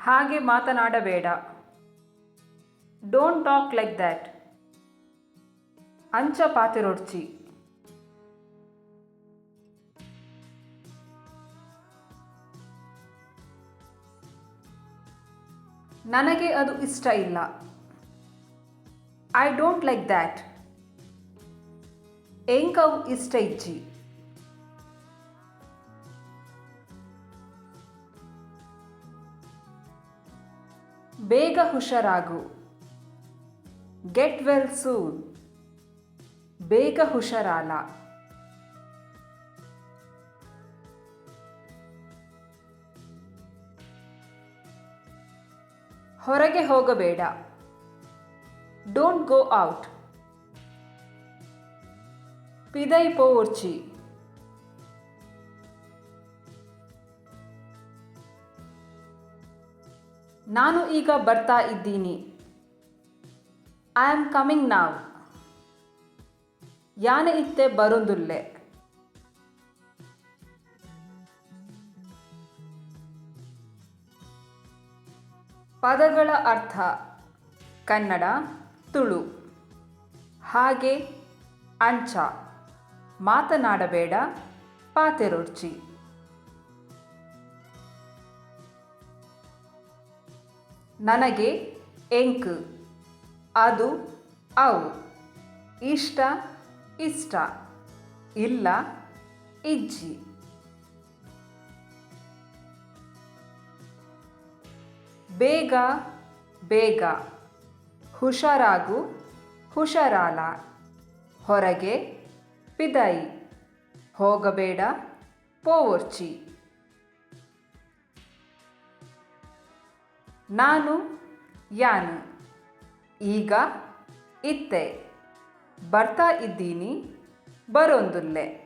ಹಾಗೆ ಮಾತನಾಡಬೇಡ. Don't talk like that. ಅಂಚ ಪಾತಿರೊಡ್ಚಿ. ನನಗೆ ಅದು ಇಷ್ಟ ಇಲ್ಲ. I don't like that. ಎಂಕವು ಇಷ್ಟ ಇಜ್ಜಿ. ಬೇಗ ಹುಷಾರಾಗು. Get well soon. ಬೇಗ ಹುಷಾರಾಲ. ಹೊರಗೆ ಹೋಗಬೇಡ. Don't go out. ಪಿದೈ ಪೋರ್ಚಿ. ನಾನು ಈಗ ಬರ್ತಾ ಇದ್ದೀನಿ. ಐ ಆಮ್ ಕಮಿಂಗ್ ನಾವ್. ಯಾನೆ ಇತ್ತೆ ಬರೊಂದುಲ್ಲೆ. ಪದಗಳ ಅರ್ಥ ಕನ್ನಡ, ತುಳು. ಹಾಗೆ, ಅಂಚ, ಮಾತನಾಡಬೇಡ, ಪಾತೆರೊಡ್ಚಿ. ನನಗೆ ಎಂಕ್, ಅದು, ಅವು. ಇಷ್ಟ, ಇಷ್ಟ. ಇಲ್ಲ, ಇಜ್ಜಿ. ಬೇಗ, ಬೇಗ. ಹುಷಾರಾಗು, ಹುಷಾರಾಲ. ಹೊರಗೆ, ಪಿದೈ. ಹೋಗಬೇಡ, ಪೋವೊರ್ಚಿ. ನಾನು, ಯಾನು. ಈಗ, ಇತ್ತೆ. ಬರ್ತಾ ಇದ್ದೀನಿ, ಬರೊಂದುಲ್ಲೆ.